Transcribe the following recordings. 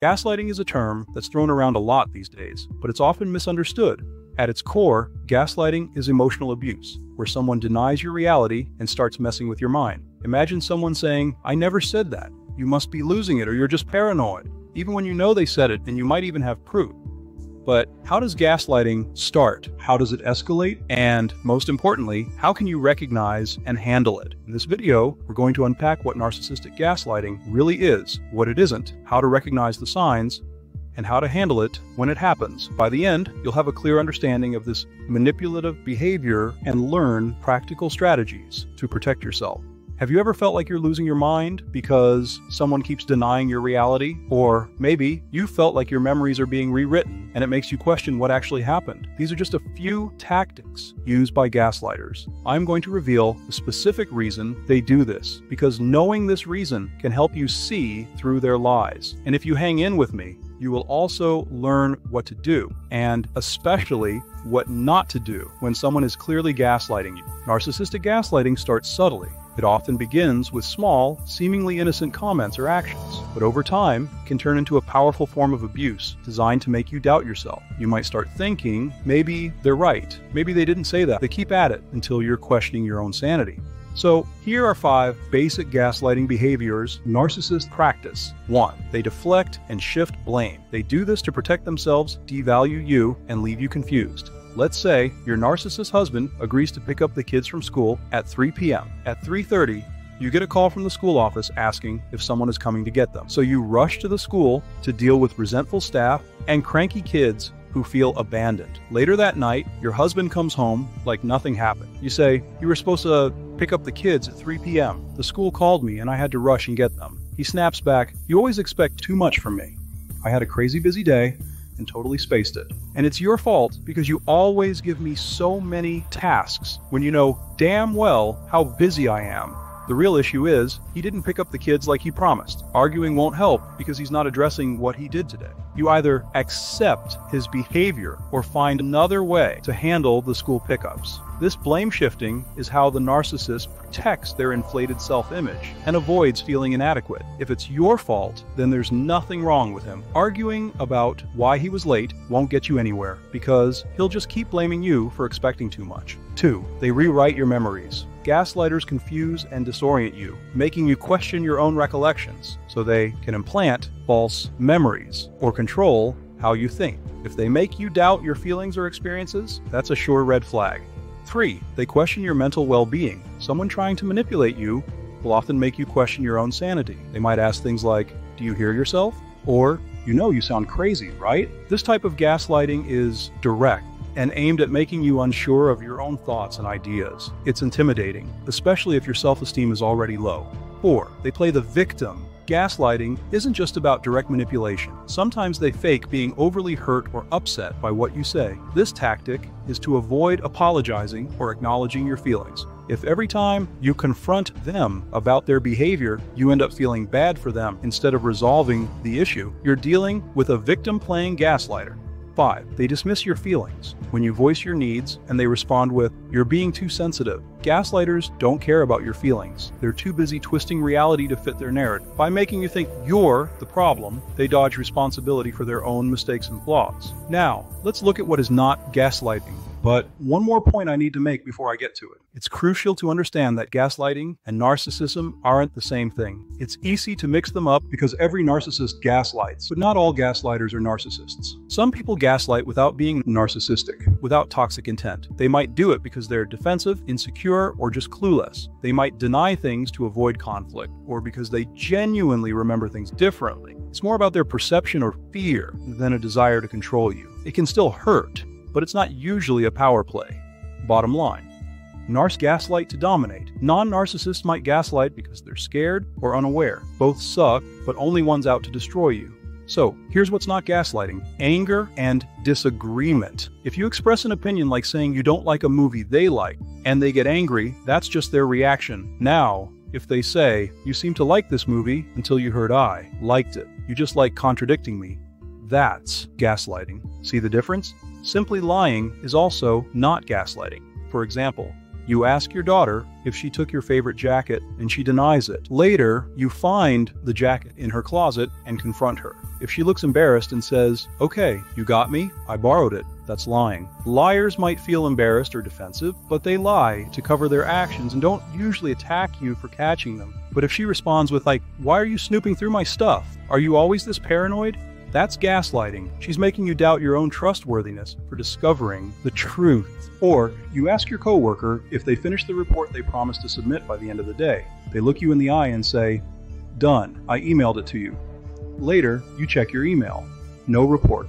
Gaslighting is a term that's thrown around a lot these days, but it's often misunderstood. At its core, gaslighting is emotional abuse, where someone denies your reality and starts messing with your mind. Imagine someone saying, "I never said that. You must be losing it or you're just paranoid," even when you know they said it and you might even have proof. But how does gaslighting start? How does it escalate? And most importantly, how can you recognize and handle it? In this video, we're going to unpack what narcissistic gaslighting really is, what it isn't, how to recognize the signs, and how to handle it when it happens. By the end, you'll have a clear understanding of this manipulative behavior and learn practical strategies to protect yourself. Have you ever felt like you're losing your mind because someone keeps denying your reality? Or maybe you felt like your memories are being rewritten and it makes you question what actually happened. These are just a few tactics used by gaslighters. I'm going to reveal the specific reason they do this, because knowing this reason can help you see through their lies. And if you hang in with me, you will also learn what to do, and especially what not to do when someone is clearly gaslighting you. Narcissistic gaslighting starts subtly. It often begins with small, seemingly innocent comments or actions, but over time can turn into a powerful form of abuse designed to make you doubt yourself. You might start thinking, maybe they're right, maybe they didn't say that. They keep at it until you're questioning your own sanity. So here are 5 basic gaslighting behaviors narcissists practice. 1. They deflect and shift blame. They do this to protect themselves, devalue you, and leave you confused. Let's say your narcissist husband agrees to pick up the kids from school at 3 p.m. At 3:30, you get a call from the school office asking if someone is coming to get them. So you rush to the school to deal with resentful staff and cranky kids who feel abandoned. Later that night, your husband comes home like nothing happened. You say, "You were supposed to pick up the kids at 3 p.m. The school called me and I had to rush and get them." He snaps back, "You always expect too much from me. I had a crazy busy day and totally spaced it. And it's your fault because you always give me so many tasks when you know damn well how busy I am." The real issue is, he didn't pick up the kids like he promised. Arguing won't help because he's not addressing what he did today. You either accept his behavior or find another way to handle the school pickups. This blame shifting is how the narcissist protects their inflated self-image and avoids feeling inadequate. If it's your fault, then there's nothing wrong with him. Arguing about why he was late won't get you anywhere because he'll just keep blaming you for expecting too much. 2. They rewrite your memories. Gaslighters confuse and disorient you, making you question your own recollections so they can implant false memories or control how you think. If they make you doubt your feelings or experiences, that's a sure red flag. 3. They question your mental well-being. Someone trying to manipulate you will often make you question your own sanity. They might ask things like, "Do you hear yourself?" Or, "You sound crazy, right?" This type of gaslighting is direct and aimed at making you unsure of your own thoughts and ideas. It's intimidating, especially if your self-esteem is already low. 4. They play the victim. Gaslighting isn't just about direct manipulation. Sometimes they fake being overly hurt or upset by what you say. This tactic is to avoid apologizing or acknowledging your feelings. If every time you confront them about their behavior, you end up feeling bad for them instead of resolving the issue, you're dealing with a victim-playing gaslighter. 5. They dismiss your feelings. When you voice your needs and they respond with, "You're being too sensitive." Gaslighters don't care about your feelings. They're too busy twisting reality to fit their narrative. By making you think you're the problem, they dodge responsibility for their own mistakes and flaws. Now, let's look at what is not gaslighting. But one more point I need to make before I get to it. It's crucial to understand that gaslighting and narcissism aren't the same thing. It's easy to mix them up because every narcissist gaslights, but not all gaslighters are narcissists. Some people gaslight without being narcissistic, without toxic intent. They might do it because they're defensive, insecure, or just clueless. They might deny things to avoid conflict, or because they genuinely remember things differently. It's more about their perception or fear than a desire to control you. It can still hurt, but it's not usually a power play. Bottom line, narcissists gaslight to dominate. Non-narcissists might gaslight because they're scared or unaware. Both suck, but only one's out to destroy you. So here's what's not gaslighting: anger and disagreement. If you express an opinion like saying you don't like a movie they like, and they get angry, that's just their reaction. Now, if they say, "You seem to like this movie until you heard I liked it. You just like contradicting me," that's gaslighting. See the difference? Simply lying is also not gaslighting. For example, You ask your daughter if she took your favorite jacket and she denies it. Later, you find the jacket in her closet and confront her. If she looks embarrassed and says, "Okay, you got me, I borrowed it," that's lying. Liars might feel embarrassed or defensive, but they lie to cover their actions and don't usually attack you for catching them. But if she responds with like, "Why are you snooping through my stuff? Are you always this paranoid?" That's gaslighting. She's making you doubt your own trustworthiness for discovering the truth. Or you ask your coworker if they finished the report they promised to submit by the end of the day. They look you in the eye and say, "Done, I emailed it to you." Later, you check your email. No report.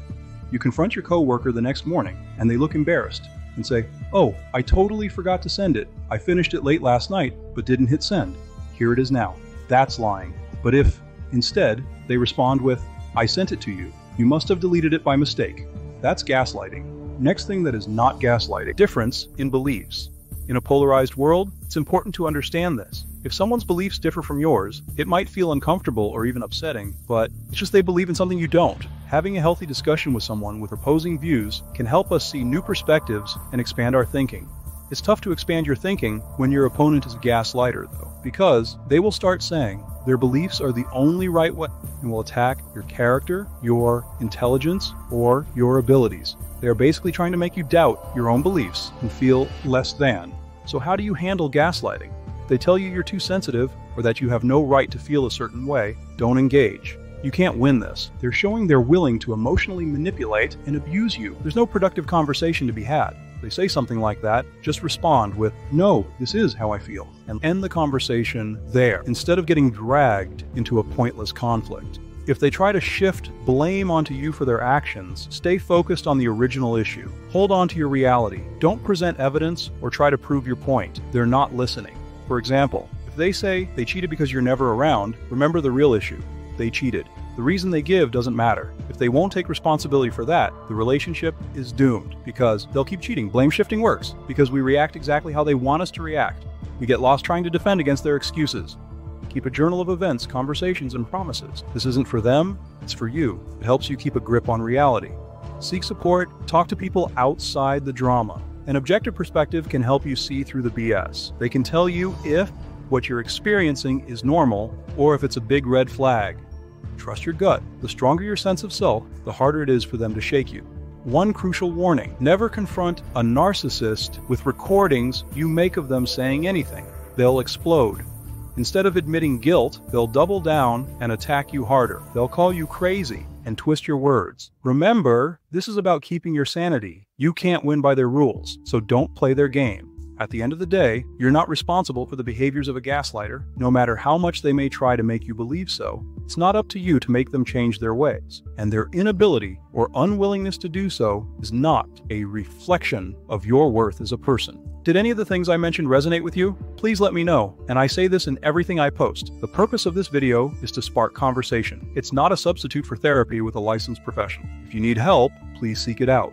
You confront your coworker the next morning, and they look embarrassed and say, "Oh, I totally forgot to send it. I finished it late last night, but didn't hit send. Here it is now." That's lying. But if, instead, they respond with, "I sent it to you. You must have deleted it by mistake," that's gaslighting. Next thing that is not gaslighting: difference in beliefs. In a polarized world, it's important to understand this. If someone's beliefs differ from yours, it might feel uncomfortable or even upsetting, but it's just they believe in something you don't. Having a healthy discussion with someone with opposing views can help us see new perspectives and expand our thinking. It's tough to expand your thinking when your opponent is a gaslighter, though, because they will start saying their beliefs are the only right way and will attack your character, your intelligence, or your abilities. They are basically trying to make you doubt your own beliefs and feel less than. So how do you handle gaslighting? They tell you you're too sensitive or that you have no right to feel a certain way. Don't engage. You can't win this. They're showing they're willing to emotionally manipulate and abuse you. There's no productive conversation to be had. If they say something like that, just respond with, "No, this is how I feel," and end the conversation there, instead of getting dragged into a pointless conflict. If they try to shift blame onto you for their actions, stay focused on the original issue. Hold on to your reality. Don't present evidence or try to prove your point. They're not listening. For example, if they say they cheated because you're never around, remember the real issue. They cheated. The reason they give doesn't matter. If they won't take responsibility for that, the relationship is doomed because they'll keep cheating. Blame shifting works because we react exactly how they want us to react. We get lost trying to defend against their excuses. Keep a journal of events, conversations, and promises. This isn't for them, it's for you. It helps you keep a grip on reality. Seek support, talk to people outside the drama. An objective perspective can help you see through the BS. They can tell you if what you're experiencing is normal or if it's a big red flag. Trust your gut. The stronger your sense of self, the harder it is for them to shake you. One crucial warning: never confront a narcissist with recordings you make of them saying anything. They'll explode. Instead of admitting guilt, they'll double down and attack you harder. They'll call you crazy and twist your words. Remember, this is about keeping your sanity. You can't win by their rules, so don't play their game. At the end of the day, you're not responsible for the behaviors of a gaslighter, no matter how much they may try to make you believe so. It's not up to you to make them change their ways, and their inability or unwillingness to do so is not a reflection of your worth as a person. Did any of the things I mentioned resonate with you? Please let me know, and I say this in everything I post. The purpose of this video is to spark conversation. It's not a substitute for therapy with a licensed professional. If you need help, please seek it out.